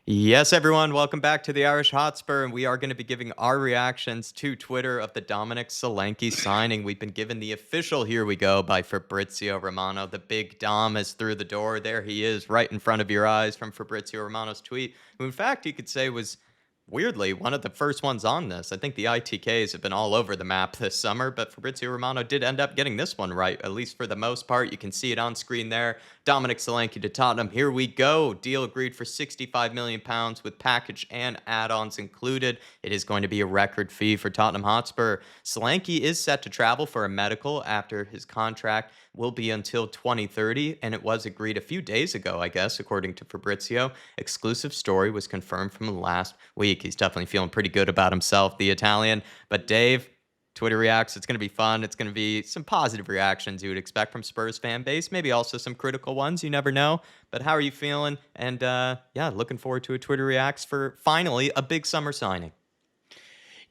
Yes, everyone, welcome back to the Irish Hotspur, and we are going to be giving our reactions to Twitter of the Dominic Solanke signing. We've been given the official "Here we go" by Fabrizio Romano. The big Dom is through the door. There he is, right in front of your eyes from Fabrizio Romano's tweet, who, in fact, you could say was weirdly one of the first ones on this. I think the ITKs have been all over the map this summer, but Fabrizio Romano did end up getting this one right, at least for the most part. You can see it on screen there. Dominic Solanke to Tottenham. Here we go. Deal agreed for £65 million with package and add-ons included. It is going to be a record fee for Tottenham Hotspur. Solanke is set to travel for a medical after his contract will be until 2030, and it was agreed a few days ago, I guess, according to Fabrizio. Exclusive story was confirmed from last week. He's definitely feeling pretty good about himself, the Italian. But Dave, Twitter reacts. It's going to be fun. It's going to be some positive reactions you would expect from Spurs fan base, maybe also some critical ones. You never know. But how are you feeling? And yeah, looking forward to a Twitter reacts for finally a big summer signing.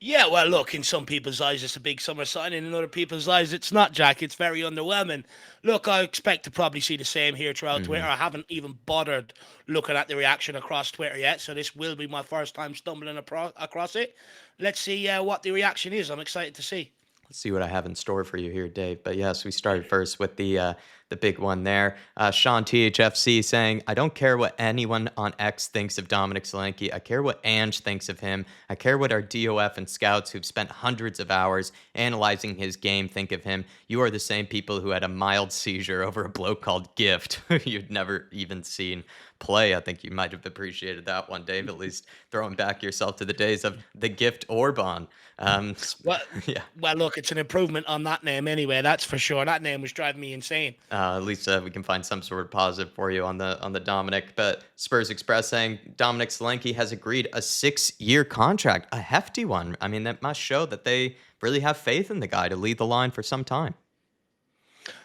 Yeah, well, look, in some people's eyes, it's a big summer signing. In other people's eyes, it's not, Jack. It's very underwhelming. Look, I expect to probably see the same here throughout Twitter. Hmm. I haven't even bothered looking at the reaction across Twitter yet, so this will be my first time stumbling across it. Let's see what the reaction is. I'm excited to see. Let's see what I have in store for you here, Dave. But yes, we started first with the big one there. Sean THFC saying, "I don't care what anyone on X thinks of Dominic Solanke. I care what Ange thinks of him. I care what our DOF and scouts who've spent hundreds of hours analyzing his game think of him. You are the same people who had a mild seizure over a bloke called Gift, who you'd never even seen play." I think you might have appreciated that one, Dave, at least throwing back yourself to the days of the Gift Orban. Well, Yeah. well, look, it's an improvement on that name anyway. That's for sure. That name was driving me insane. At least we can find some sort of positive for you on the Dominic. But Spurs Express saying Dominic Solanke has agreed a 6-year contract, a hefty one. I mean, that must show that they really have faith in the guy to lead the line for some time.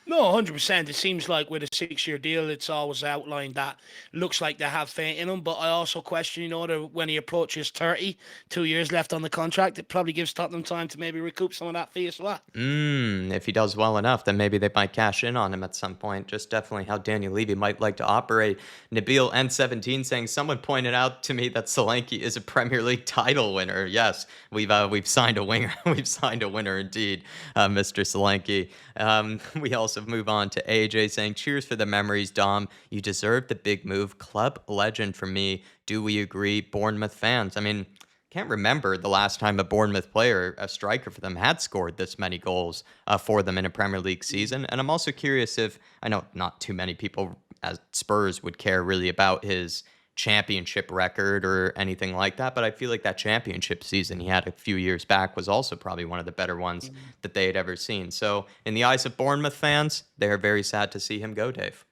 No, 100%. It seems like with a 6-year deal, it's always outlined that looks like they have faith in him. But I also question, that when he approaches 30, 2 years left on the contract, it probably gives Tottenham time to maybe recoup some of that fee as well. If he does well enough, then maybe they might cash in on him at some point. Just definitely how Daniel Levy might like to operate. Nabil N17 saying someone pointed out to me that Solanke is a Premier League title winner. Yes, we've signed a winger. We've signed a winner indeed, Mr. Solanke. We also move on to AJ saying, "Cheers for the memories, Dom. You deserve the big move. Club legend for me. Do we agree, Bournemouth fans?" I mean, can't remember the last time a Bournemouth player, a striker for them, had scored this many goals for them in a Premier League season. And I'm also curious if, I know not too many people as Spurs would care really about his championship record or anything like that, but I feel like that championship season he had a few years back was also probably one of the better ones that they had ever seen. So, in the eyes of Bournemouth fans, they're very sad to see him go, Dave.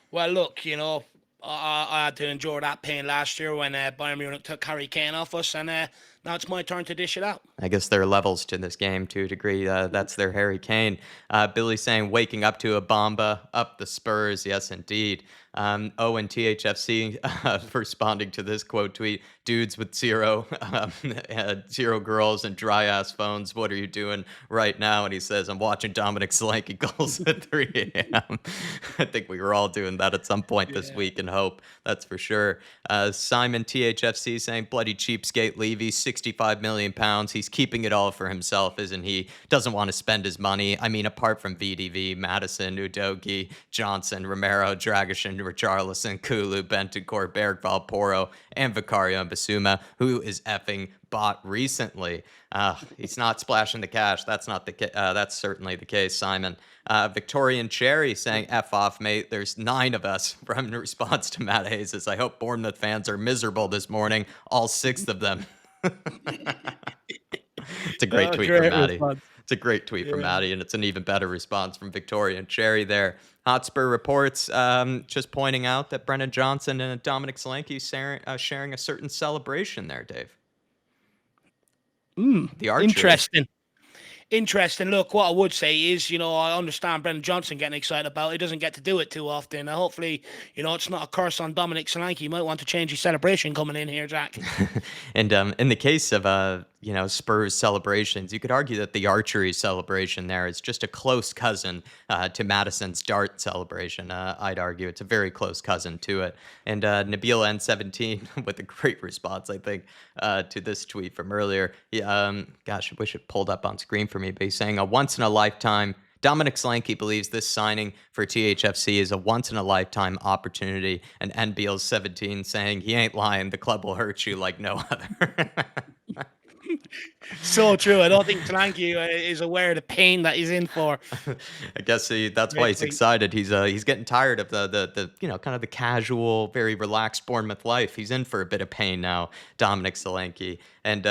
Well, look, I had to endure that pain last year when Bayern Munich took Harry Kane off us, and now it's my turn to dish it out. I guess there are levels to this game to a degree. That's their Harry Kane. Billy saying, "Waking up to a bomba, up the Spurs." Yes, indeed. Owen THFC responding to this quote tweet: "Dudes with zero girls and dry ass phones. What are you doing right now?" And he says, "I'm watching Dominic Solanke goals at 3 a.m." I think we were all doing that at some point this Yeah. week, and hope that's for sure. Simon THFC saying, "Bloody cheapskate Levy, £65 million. He's keeping it all for himself, isn't he? Doesn't want to spend his money. I mean, apart from VDV, Madison, Udogi, Johnson, Romero, Dragishin, Richarlison, Kulu, Bentancur, Bergval, Poro, and Vicario and Basuma, who is effing bought recently." He's not splashing the cash. That's not that's certainly the case, Simon. Victorian Cherry saying, "F off, mate. There's 9 of us." From response to Matt Hayes, "I hope Bournemouth fans are miserable this morning. All 6 of them." It's a great Oh, tweet from great Maddie. response. It's a great tweet from Yeah. Maddie, and it's an even better response from Victoria and Cherry there. Hotspur reports just pointing out that Brennan Johnson and Dominic Solanke sharing a certain celebration there, Dave. The archery. Interesting. Interesting. Look, what I would say is, I understand Brendan Johnson getting excited about it. He doesn't get to do it too often. Hopefully, it's not a curse on Dominic Solanke. You might want to change his celebration coming in here, Jack. And in the case of Spurs celebrations. You could argue that the archery celebration there is just a close cousin to Madison's dart celebration. I'd argue it's a very close cousin to it. And Nabil N17 with a great response, I think, to this tweet from earlier. Gosh, I wish it pulled up on screen for me, but he's saying a once in a lifetime. Dominic Solanke believes this signing for THFC is a once in a lifetime opportunity. And NBL 17 saying he ain't lying. The club will hurt you like no other. So true. I don't think Solanke is aware of the pain that he's in for. I guess that's why Great he's tweet. excited. He's getting tired of the kind of the casual, very relaxed Bournemouth life. He's in for a bit of pain now, Dominic Solanke. And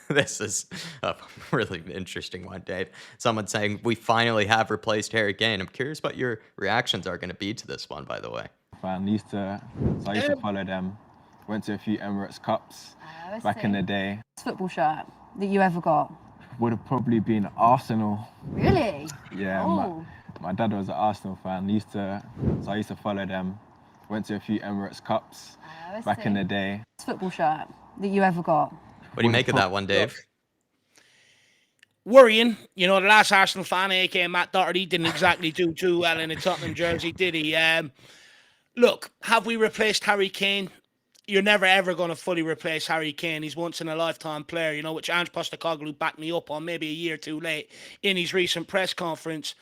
this is a really interesting one, Dave. Someone saying we finally have replaced Harry Kane. I'm curious what your reactions are going to be to this one, by the way. I used to follow them. Went to a few Emirates Cups back in the day. Football shirt that you ever got? Would have probably been Arsenal. Really? Yeah, Oh. my dad was an Arsenal fan. I used to follow them. Went to a few Emirates Cups back in the day. Football shirt that you ever got? What do you make of that one, Dave? Worrying. The last Arsenal fan, aka Matt Doherty, didn't exactly do too well in a Tottenham jersey, did he? Look, have we replaced Harry Kane? You're never ever going to fully replace Harry Kane. He's once in a lifetime player, which Ange Postecoglou backed me up on maybe a year too late in his recent press conference.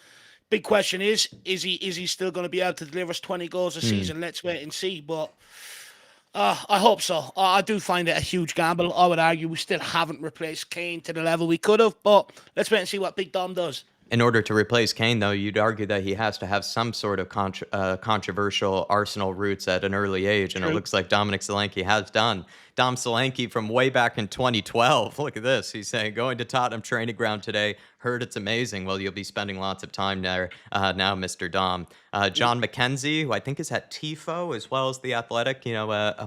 Big question is he still going to be able to deliver us 20 goals a season? Let's wait and see. But I hope so. I do find it a huge gamble. I would argue we still haven't replaced Kane to the level we could have, but let's wait and see what Big Dom does. In order to replace Kane, though, you'd argue that he has to have some sort of controversial Arsenal roots at an early age, and it looks like Dominic Solanke has done. Dom Solanke from way back in 2012. Look at this. He's saying, going to Tottenham training ground today. Heard it's amazing. Well, you'll be spending lots of time there now, Mr. Dom. John McKenzie, who I think is at TIFO as well as The Athletic,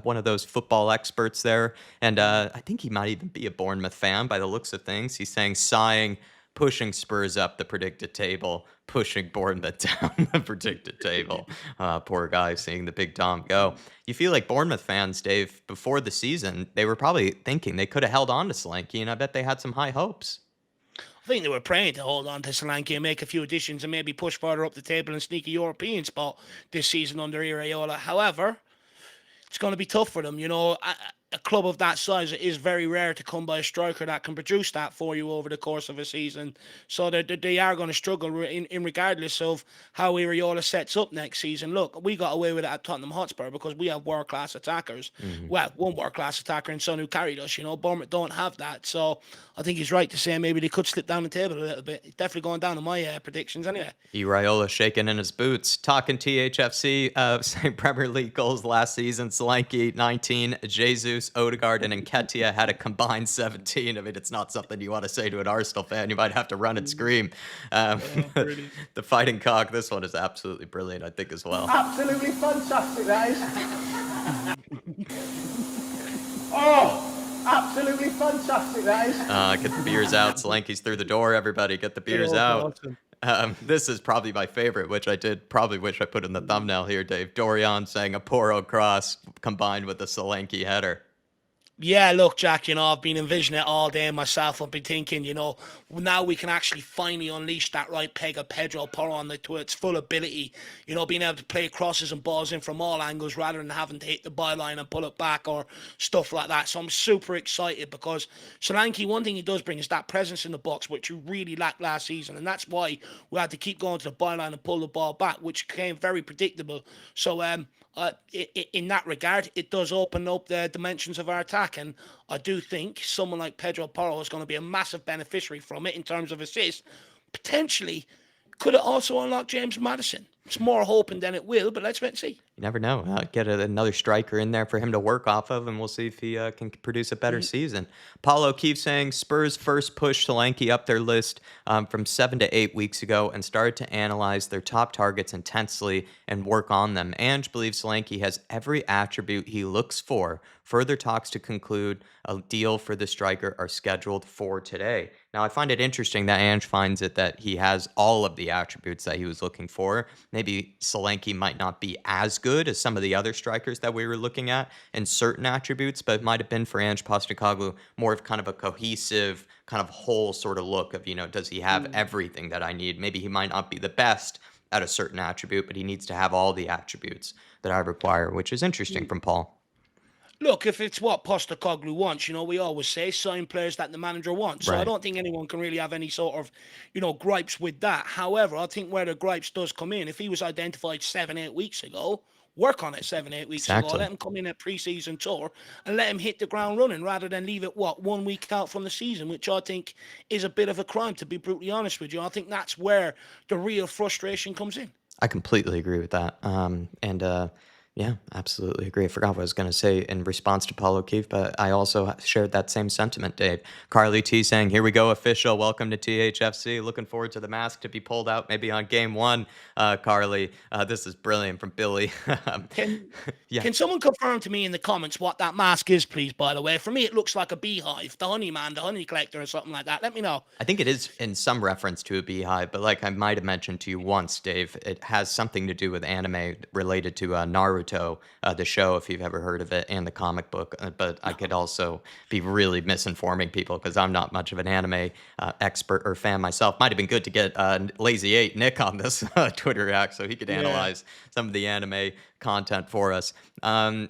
one of those football experts there. And I think he might even be a Bournemouth fan by the looks of things. He's saying, sighing, pushing Spurs up the predicted table, pushing Bournemouth down the predicted table. Poor guy seeing the big Dom go. You feel like Bournemouth fans, Dave, before the season, they were probably thinking they could have held on to Solanke, and I bet they had some high hopes. I think they were praying to hold on to Solanke and make a few additions and maybe push further up the table and sneak a European spot this season under Iraola. However, it's going to be tough for them. A club of that size, it is very rare to come by a striker that can produce that for you over the course of a season. So they are going to struggle in regardless of how Iraola sets up next season. Look, we got away with it at Tottenham Hotspur because we have world-class attackers. Well, one world-class attacker in Son who carried us. Bournemouth don't have that. So I think he's right to say maybe they could slip down the table a little bit. It's definitely going down in my predictions anyway. Iraola shaking in his boots. Talking THFC, saying Premier League goals last season. Solanke, 19. Jesus, Odegaard, and Nketiah had a combined 17. I mean, it's not something you want to say to an Arsenal fan. You might have to run and scream. The Fighting Cock, this one is absolutely brilliant, I think, as well. Absolutely fantastic, that is. Oh, absolutely fantastic, that is. Get the beers out. Solanke's through the door, everybody. Get the beers out. This is probably my favorite, which I did probably wish I put in the thumbnail here, Dave. Dorian saying a Poro cross combined with a Solanke header. Yeah, look, Jack, I've been envisioning it all day myself. I've been thinking, now we can actually finally unleash that right peg of Pedro Porro to its full ability. Being able to play crosses and balls in from all angles rather than having to hit the byline and pull it back or stuff like that. So I'm super excited because Solanke, one thing he does bring is that presence in the box, which you really lacked last season. And that's why we had to keep going to the byline and pull the ball back, which became very predictable. So, in that regard, it does open up the dimensions of our attack, and I do think someone like Pedro Porro is going to be a massive beneficiary from it in terms of assists. Potentially, could it also unlock James Maddison? It's more hoping than it will, but let's wait and see. You never know. Get another striker in there for him to work off of, and we'll see if he can produce a better season. Paulo keeps saying Spurs first pushed Solanke up their list from 7 to 8 weeks ago and started to analyze their top targets intensely and work on them. Ange believes Solanke has every attribute he looks for. Further talks to conclude a deal for the striker are scheduled for today. Now, I find it interesting that Ange finds it that he has all of the attributes that he was looking for. Maybe Solanke might not be as good good as some of the other strikers that we were looking at in certain attributes, but it might have been for Ange Postecoglou more of kind of a cohesive, kind of whole sort of look of, does he have everything that I need? Maybe he might not be the best at a certain attribute, but he needs to have all the attributes that I require, which is interesting from Paul. Look, if it's what Postecoglou wants, we always say sign players that the manager wants. So I Right. don't think anyone can really have any sort of, gripes with that. However, I think where the gripes does come in, if he was identified 7-8 weeks ago, work on it 7-8 weeks ago. Exactly. Let him come in at pre-season tour and let him hit the ground running rather than leave it, 1 week out from the season, which I think is a bit of a crime, to be brutally honest with you. I think that's where the real frustration comes in. I completely agree with that. Yeah, absolutely agree. I forgot what I was going to say in response to Paul O'Keefe, but I also shared that same sentiment, Dave. Carly T saying, here we go, official. Welcome to THFC. Looking forward to the mask to be pulled out maybe on game one, Carly. This is brilliant from Billy. Yeah. Can someone confirm to me in the comments what that mask is, please, by the way? For me, it looks like a beehive, the honey man, the honey collector or something like that. Let me know. I think it is in some reference to a beehive, but like I might have mentioned to you once, Dave, it has something to do with anime related to Naruto, the show, if you've ever heard of it, and the comic book. But I could also be really misinforming people because I'm not much of an anime expert or fan myself. Might have been good to get Lazy 8 Nick on this Twitter react so he could analyze some of the anime content for us.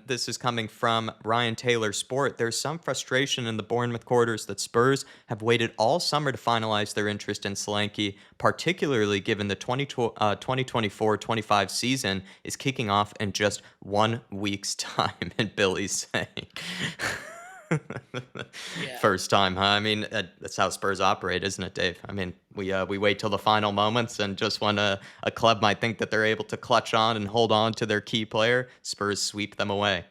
This is coming from Ryan Taylor Sport. There's some frustration in the Bournemouth quarters that Spurs have waited all summer to finalize their interest in Solanke, particularly given the 2024-25 season is kicking off in just 1 week's time. And Billy's saying, first time, huh? I mean, that's how Spurs operate, isn't it, Dave? I mean, we wait till the final moments, and just when a club might think that they're able to clutch on and hold on to their key player, Spurs sweep them away.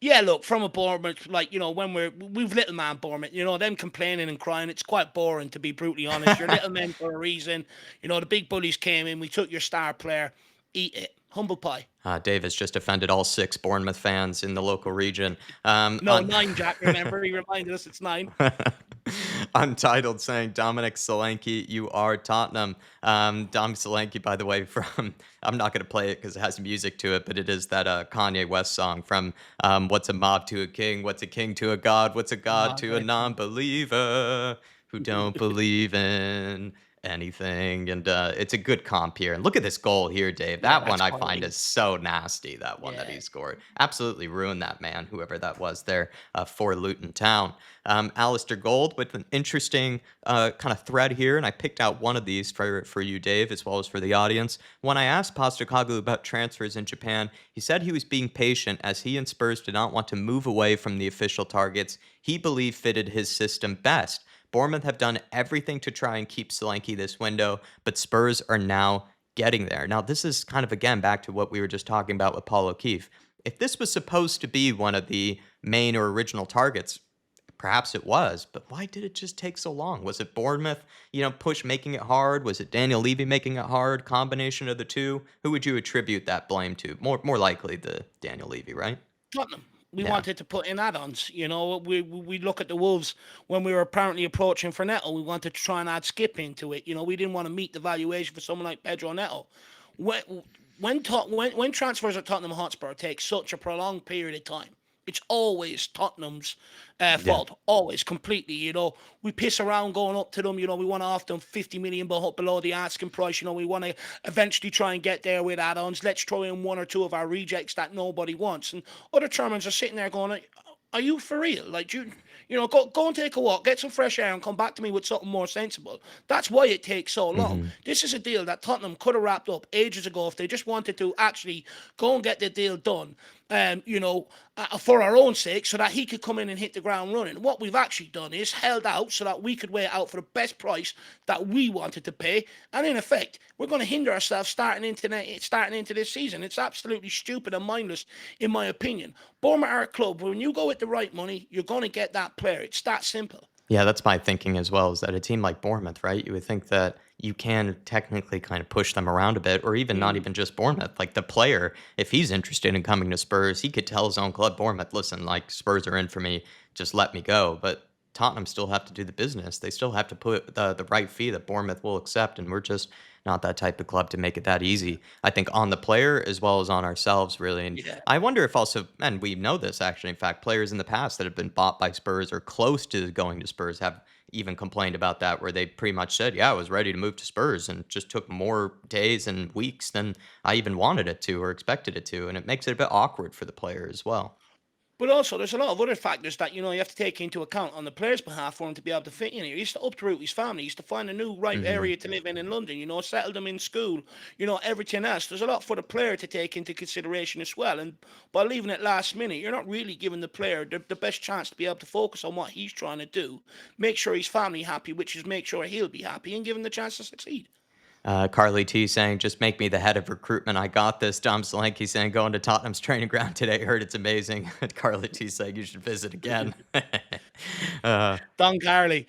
Yeah, look, from a Bournemouth, when we've little man Bournemouth, them complaining and crying, it's quite boring, to be brutally honest. You're little men for a reason. The big bullies came in, we took your star player, eat it. Humble pie. Dave has just offended all 6 Bournemouth fans in the local region. No, 9, Jack, remember? He reminded us it's 9. Untitled saying, Dominic Solanke, you are Tottenham. Dom Solanke, by the way, from, I'm not going to play it because it has music to it, but it is that Kanye West song from What's a Mob to a King? What's a king to a god? What's a god to a non-believer who don't believe in anything? And it's a good comp here. And look at this goal here, Dave. That one I find is so nasty, that one that he scored. Absolutely ruined that man, whoever that was there for Luton Town. Alistair Gold with an interesting kind of thread here, and I picked out one of these for you, Dave, as well as for the audience. When I asked Postecoglou about transfers in Japan, he said he was being patient as he and Spurs did not want to move away from the official targets he believed fitted his system best. Bournemouth have done everything to try and keep Solanke this window, but Spurs are now getting there. Now, this is kind of, again, back to what we were just talking about with Paul O'Keefe. If this was supposed to be one of the main or original targets, perhaps it was, but why did it just take so long? Was it Bournemouth, push making it hard? Was it Daniel Levy making it hard? Combination of the two? Who would you attribute that blame to? More likely the Daniel Levy, right? Tottenham. We wanted to put in add-ons. We look at the Wolves when we were apparently approaching for Neto. We wanted to try and add Skip into it. We didn't want to meet the valuation for someone like Pedro Neto. When transfers at Tottenham Hotspur take such a prolonged period of time, it's always Tottenham's fault. Always, completely. We piss around going up to them. We want to offer them 50 million below the asking price. We want to eventually try and get there with add-ons. Let's throw in 1 or 2 of our rejects that nobody wants. And other chairmen are sitting there going, are you for real? Like, go and take a walk, get some fresh air and come back to me with something more sensible. That's why it takes so long. This is a deal that Tottenham could have wrapped up ages ago if they just wanted to actually go and get the deal done. For our own sake, so that he could come in and hit the ground running. What we've actually done is held out so that we could wait out for the best price that we wanted to pay, and in effect, we're going to hinder ourselves starting into this season. It's absolutely stupid and mindless, in my opinion. Bournemouth are a club. When you go with the right money, you're going to get that player. It's that simple. Yeah, that's my thinking as well, is that a team like Bournemouth, right? You would think that you can technically kind of push them around a bit, or even not even just Bournemouth. Like the player, if he's interested in coming to Spurs, he could tell his own club, Bournemouth, listen, like Spurs are in for me, just let me go. But Tottenham still have to do the business. They still have to put the right fee that Bournemouth will accept, and we're just not that type of club to make it that easy. I think on the player as well as on ourselves, really. And Yeah. I wonder if also, and we know this actually, in fact, players in the past that have been bought by Spurs or close to going to Spurs have even complained about that, where they pretty much said, yeah, I was ready to move to Spurs, and just took more days and weeks than I even wanted it to or expected it to. And it makes it a bit awkward for the player as well. But also, there's a lot of other factors that, you have to take into account on the player's behalf for him to be able to fit in here. He used to uproot his family. He used to find a new right Hmm. area to live in London, settle them in school, everything else. There's a lot for the player to take into consideration as well. And by leaving it last minute, you're not really giving the player the best chance to be able to focus on what he's trying to do, make sure his family happy, which is make sure he'll be happy, and give him the chance to succeed. Carly T saying, just make me the head of recruitment. I got this. Dom Solanke saying, going to Tottenham's training ground today. Heard it's amazing. Carly T saying, you should visit again. uh, Don Carly.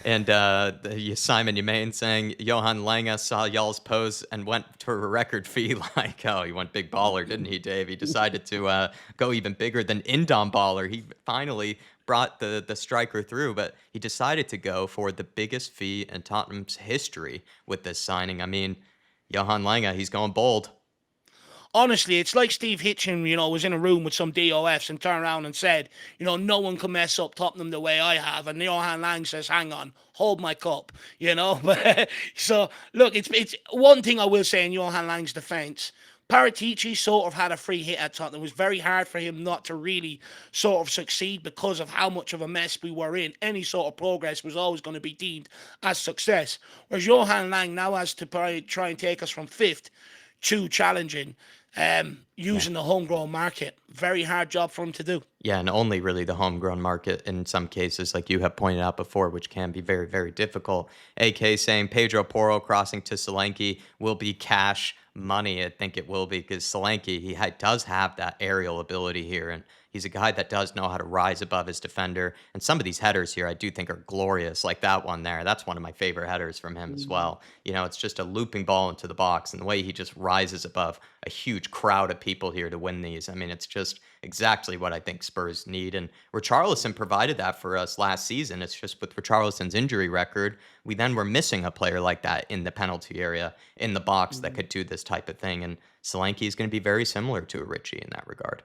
and Simon Yemaine saying, Johan Lange saw y'all's pose and went to a record fee. Like, oh, he went big baller, didn't he, Dave? He decided to go even bigger than Indom baller. He finally brought the striker through, but he decided to go for the biggest fee in Tottenham's history with this signing. I mean, Johan Lange, he's going bold. Honestly, it's like Steve Hitchen, was in a room with some DOFs and turned around and said, no one can mess up Tottenham the way I have. And Johan Lang says, hang on, hold my cup, But so, look, it's one thing I will say in Johan Lang's defence. Paratici sort of had a free hit at Tottenham. It was very hard for him not to really sort of succeed because of how much of a mess we were in. Any sort of progress was always going to be deemed as success. Whereas Johan Lang now has to try and take us from fifth to challenging, using the homegrown market. Very hard job for him to do. Yeah, and only really the homegrown market in some cases, like you have pointed out before, which can be very, very difficult. AK saying Pedro Porro crossing to Solanke will be cash money. I think it will be, because Solanke, does have that aerial ability here, and he's a guy that does know how to rise above his defender. And some of these headers here I do think are glorious, like that one there. That's one of my favorite headers from him as well. It's just a looping ball into the box, and the way he just rises above a huge crowd of people here to win these. I mean, it's just exactly what I think Spurs need. And Richarlison provided that for us last season. It's just with Richarlison's injury record, we then were missing a player like that in the penalty area, in the box, that could do this type of thing. And Solanke is going to be very similar to a Richie in that regard.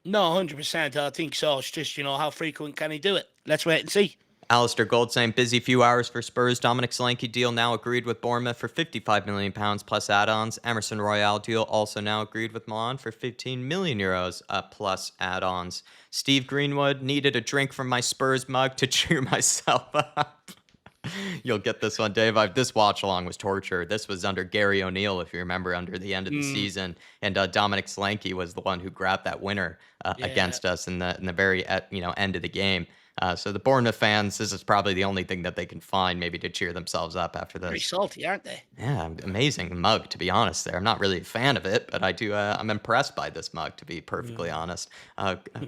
No, 100%. I think so. It's just, how frequent can he do it? Let's wait and see. Alistair Gold saying, busy few hours for Spurs. Dominic Solanke deal now agreed with Bournemouth for £55 million plus add-ons. Emerson Royale deal also now agreed with Milan for €15 million plus add-ons. Steve Greenwood, needed a drink from my Spurs mug to cheer myself up. You'll get this one, Dave. This watch along was torture. This was under Gary O'Neill, if you remember, under the end of the season, and Dominic Solanke was the one who grabbed that winner against us in the very end of the game. So the Bournemouth fans, this is probably the only thing that they can find maybe to cheer themselves up after this. Very salty, aren't they? Yeah, amazing mug, to be honest there. I'm not really a fan of it, but I'm impressed by this mug, to be perfectly honest.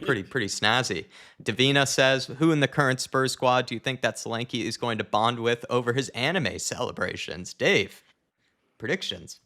Pretty snazzy. Davina says, who in the current Spurs squad do you think that Solanke is going to bond with over his anime celebrations? Dave, predictions.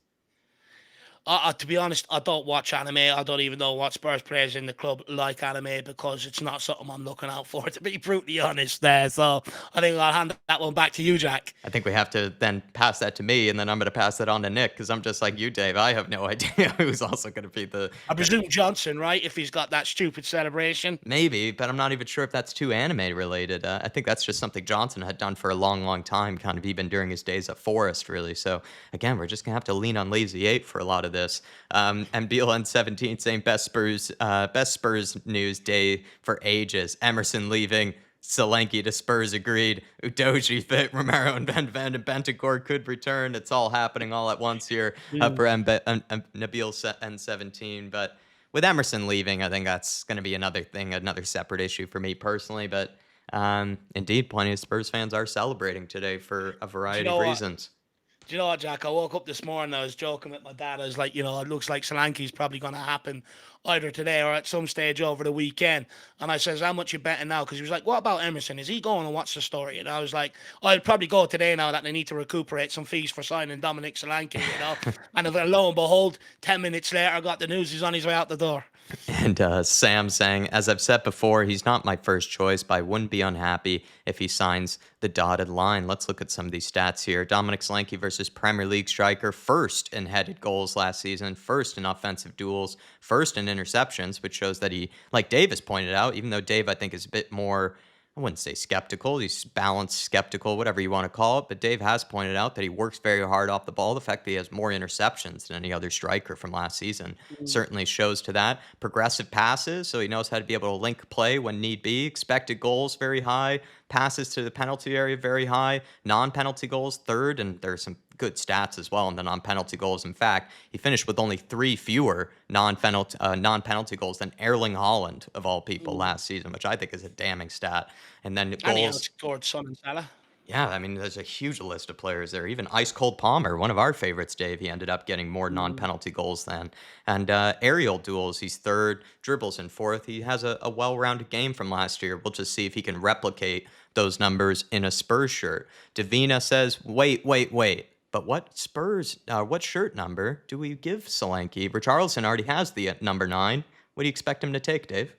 To be honest, I don't watch anime. I don't even know what Spurs players in the club like anime, because it's not something I'm looking out for, to be brutally honest there. So I think I'll hand that one back to you, Jack. I think we have to then pass that to me, and then I'm going to pass that on to Nick, because I'm just like you, Dave. I have no idea who's also going to be I presume Johnson, right? If he's got that stupid celebration. Maybe, but I'm not even sure if that's too anime related. I think that's just something Johnson had done for a long, long time, kind of even during his days at Forest, really. So again, we're just going to have to lean on Lazy 8 for a lot of this. And BLN17 saying best Spurs news day for ages. Emerson leaving, Solanke to Spurs agreed. Udoji fit, Romero and Bentancur could return. It's all happening all at once here for Nabil N17. But with Emerson leaving, I think that's going to be another thing, another separate issue for me personally. But indeed, plenty of Spurs fans are celebrating today for a variety of reasons. Do you know what, Jack? I woke up this morning, I was joking with my dad. I was like, it looks like Solanke's probably going to happen either today or at some stage over the weekend. And I says, how much you betting now? Because he was like, what about Emerson? Is he going, and what's the story? And I was like, I'll probably go today now that they need to recuperate some fees for signing Dominic Solanke, And lo and behold, 10 minutes later, I got the news he's on his way out the door. And Sam saying, as I've said before, he's not my first choice, but I wouldn't be unhappy if he signs the dotted line. Let's look at some of these stats here. Dominic Solanke versus Premier League striker, first in headed goals last season, first in offensive duels, first in interceptions, which shows that he, like Dave has pointed out, even though Dave, I think, is a bit more, I wouldn't say skeptical. He's balanced, skeptical, whatever you want to call it. But Dave has pointed out that he works very hard off the ball. The fact that he has more interceptions than any other striker from last season certainly shows to that. Progressive passes, so he knows how to be able to link play when need be. Expected goals, very high. Passes to the penalty area, very high. Non-penalty goals, third. And there's some good stats as well in the non-penalty goals. In fact, he finished with only 3 fewer non-penalty goals than Erling Haaland, of all people, last season, which I think is a damning stat. And then And he goals. outscored Son and Salah. Yeah, I mean, there's a huge list of players there. Even Ice Cold Palmer, one of our favorites, Dave, he ended up getting more non-penalty goals than. And aerial duels, he's third. Dribbles in fourth. He has a well-rounded game from last year. We'll just see if he can replicate those numbers in a Spurs shirt. Davina says, wait. But what what shirt number do we give Solanke? Richarlison already has the number 9. What do you expect him to take, Dave?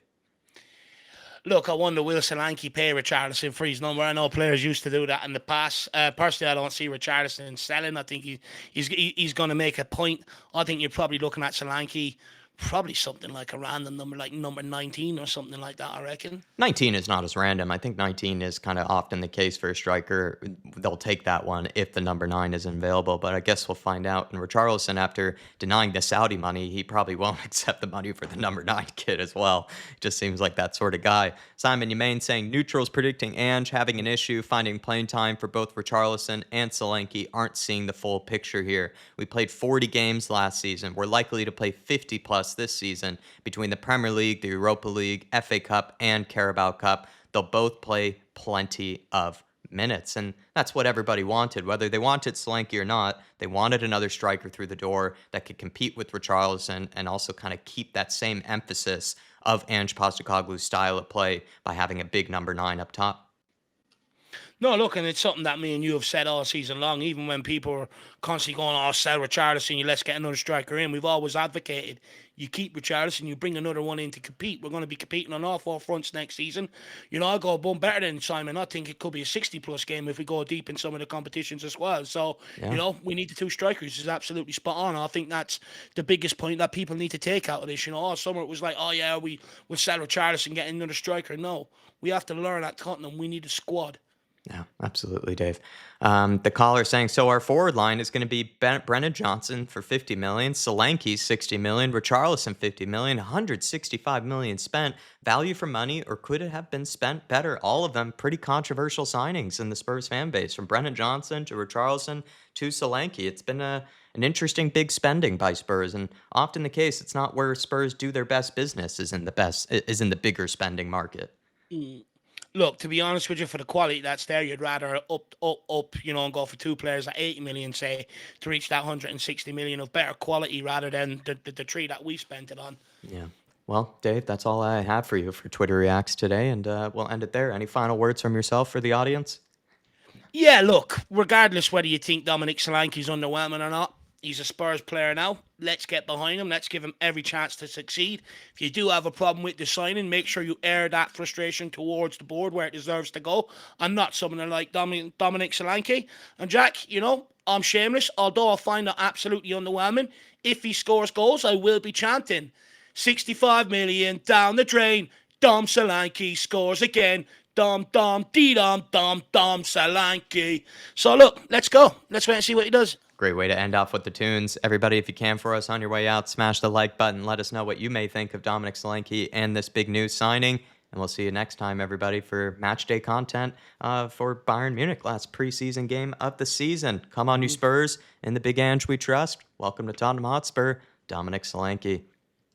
Look, I wonder, will Solanke pay Richarlison for his number? I know players used to do that in the past. Personally, I don't see Richarlison selling. I think he's going to make a point. I think you're probably looking at Solanke, probably something like a random number, like number 19 or something like that, I reckon. 19 is not as random. I think 19 is kind of often the case for a striker. They'll take that one if the number 9 isn't available, but I guess we'll find out. And Richarlison, after denying the Saudi money, he probably won't accept the money for the number 9 kid as well. Just seems like that sort of guy. Simon Yemain saying, neutrals predicting Ange having an issue finding playing time for both Richarlison and Solanke aren't seeing the full picture here. We played 40 games last season. We're likely to play 50 plus this season between the Premier League, the Europa League, FA Cup, and Carabao Cup. They'll both play plenty of minutes, and that's what everybody wanted. Whether they wanted Solanke or not, they wanted another striker through the door that could compete with Richarlison and also kind of keep that same emphasis of Ange Postecoglou's style of play by having a big number 9 up top. No, look, and it's something that me and you have said all season long, even when people are constantly going, sell Richarlison, let's get another striker in. We've always advocated you keep Richarlison, you bring another one in to compete. We're going to be competing on all 4 fronts next season. I'll go one better than Simon. I think it could be a 60-plus game if we go deep in some of the competitions as well. So, we need the 2 strikers. It's absolutely spot on. I think that's the biggest point that people need to take out of this. All summer it was like, we'll sell Richarlison, get another striker. No, we have to learn at Tottenham. We need a squad. Yeah, absolutely, Dave. The caller saying, so our forward line is going to be Brennan Johnson for 50 million, Solanke 60 million, Richarlison 50 million, 165 million spent. Value for money, or could it have been spent better? All of them pretty controversial signings in the Spurs fan base, from Brennan Johnson to Richarlison to Solanke. It's been an interesting big spending by Spurs, and often the case, it's not where Spurs do their best business is in the bigger spending market. Look, to be honest with you, for the quality that's there, you'd rather up, and go for 2 players at 80 million, say, to reach that 160 million of better quality rather than the 3 that we spent it on. Yeah. Well, Dave, that's all I have for you for Twitter Reacts today, and we'll end it there. Any final words from yourself for the audience? Yeah, look, regardless whether you think Dominic Solanke's underwhelming or not, he's a Spurs player now. Let's get behind him. Let's give him every chance to succeed. If you do have a problem with the signing, make sure you air that frustration towards the board where it deserves to go, and not someone like Dominic Solanke. And Jack, I'm shameless, although I find that absolutely underwhelming. If he scores goals, I will be chanting 65 million down the drain. Dom Solanke scores again. Dom, dee dom, Solanke. So look, let's go. Let's wait and see what he does. Great way to end off with the tunes. Everybody, if you can for us on your way out, smash the like button. Let us know what you may think of Dominic Solanke and this big news signing. And we'll see you next time, everybody, for match day content for Bayern Munich, last preseason game of the season. Come on, you Spurs. In the big Ange we trust. Welcome to Tottenham Hotspur, Dominic Solanke.